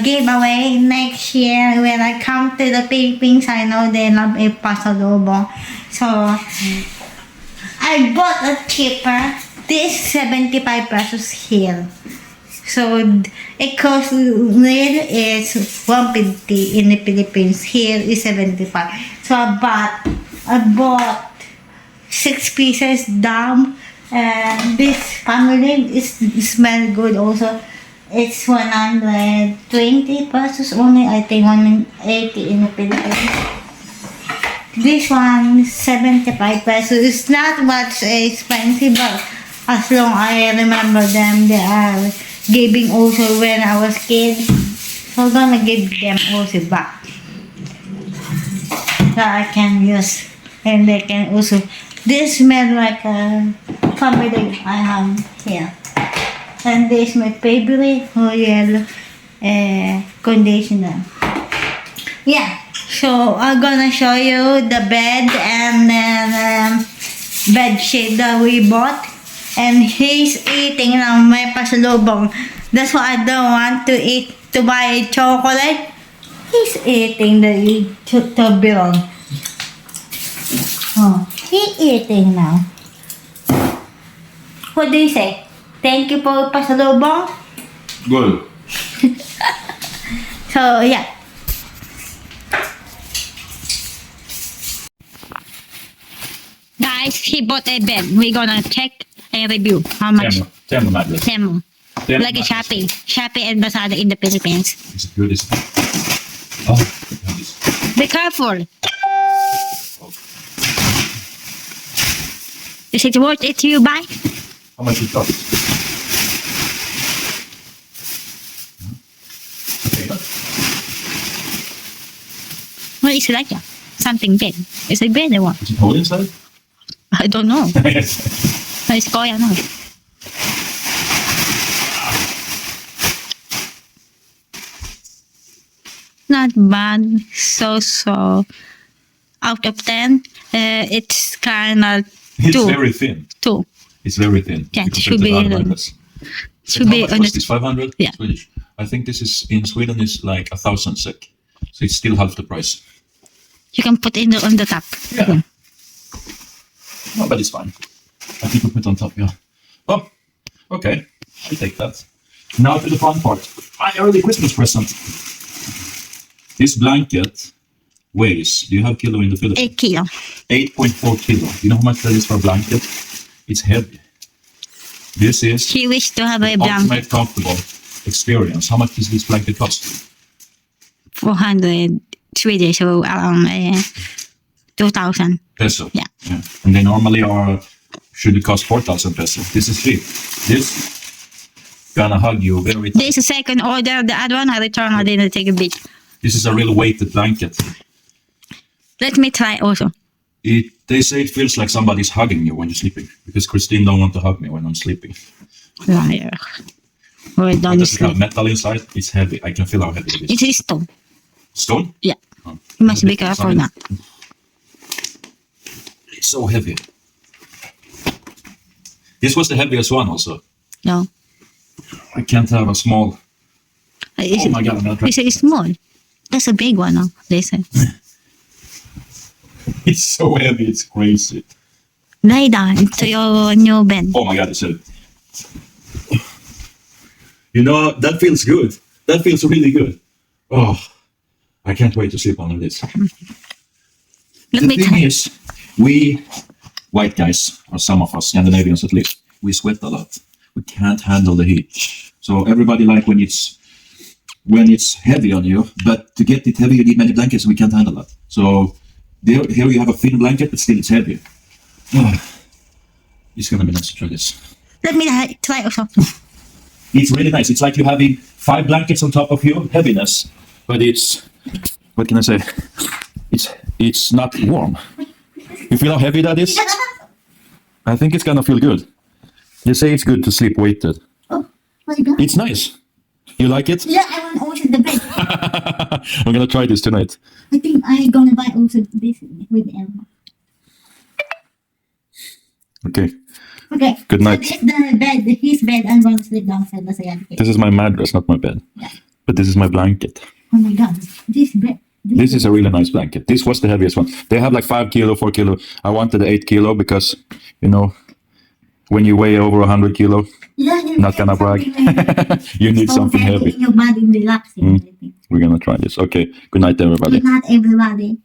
giveaway next year when I come to the Philippines. I know they love a pasalubong. So, I bought a cheaper. This 75 pesos here. So, it costs here is 150 in the Philippines. Here is 75. So, I bought 6 pieces down. And this family smell good also. It's 120 pesos only. I think 180 in the Philippines. This one 75 pesos. It's not much expensive, but as long I remember them, they are giving also when I was kid. So I'm gonna give them also back that I can use, and they can also. This smell like a family I have here. And this is my favorite Royal conditioner. Yeah, so I'm gonna show you the bed and then bed sheet that we bought. And he's eating now my pasalubong. That's why I don't want to buy chocolate. He's eating the toblerone. Oh, he's eating now. What do you say? Thank you for pasalubong. Good. So yeah. Guys, he bought a bed. We're gonna check and review how much. Temu mattress. Temu. Temu Like a mattress. Shopee and Lazada in the Philippines. Is it good? Is it? Oh, this. Be careful. Is it worth it to you buy? How much it cost? Okay. What is it like? Something big. Is it big or what? Is it hole inside? I don't know. Yes. It's Korean, no? Not bad. So out of 10, it's kind of It's 2. very thin. 2. It's very thin. Yeah, it compared should to be the other thin. mattress. Should How be much on was the this? 500 Yeah. Swedish. I think this is in Sweden is like 1,000 SEK. So it's still half the price. You can put it on the top. Yeah. No, but it's fine. I think we put it on top, yeah. Oh, okay. I take that. Now to the fun part. My early Christmas present. This blanket weighs, do you have kilo in the Philippines? 8 kilo. 8.4 kilo. You know how much that is for a blanket? It's heavy. This is She wished to have a blanket. ultimate comfortable experience. How much does this blanket cost? 400 Swedish, so around 2,000. Peso. Yeah. And they normally should cost 4,000 peso. This is cheap. This gonna hug you very tight. This is second order. The other one I returned. I didn't take a bit. This is a real weighted blanket. Let me try also. They say it feels like somebody's hugging you when you're sleeping, because Christine don't want to hug me when I'm sleeping. Liar. Well done, Does it have metal inside? It's heavy. I can feel how heavy it is. It is stone. Stone? Yeah. Oh. You must be careful now. It's so heavy. This was the heaviest one also. No. I can't have a small. Is Oh my God, I'm gonna try. Is it small? That's a big one now, they say. It's so heavy, it's crazy. Lie down to your new bed. Oh my God, it's heavy. You know, that feels good. That feels really good. Oh, I can't wait to sleep on this. Let The me thing try. is, we white guys, or some of us, Scandinavians at least, we sweat a lot. We can't handle the heat. So everybody like when it's heavy on you, but to get it heavy, you need many blankets. We can't handle that. So here you have a thin blanket, but still it's heavy. It's gonna be nice to try this. Let me try also. It's really nice. It's like you're having 5 blankets on top of you, heaviness, but it's, what can I say? It's not warm. You feel how heavy that is? I think it's gonna feel good. You say it's good to sleep weighted. Oh, my God. It's nice. You like it? Yeah, I want also the bed. I'm gonna try this tonight. I think I'm gonna buy also this with Emma. Okay. Okay. Good night. This is the bed, his bed. I'm going to sleep downstairs. This is my mattress, not my bed. Yeah. But this is my blanket. Oh my god, This is a really nice blanket. This was the heaviest one. They have like 5 kilo, 4 kilo. I wanted 8 kilo because, you know, when you weigh over 100 kilo, not gonna brag. You need something heavy. Your body relaxing. We're gonna try this. Okay. Good night, everybody. Good night, everybody.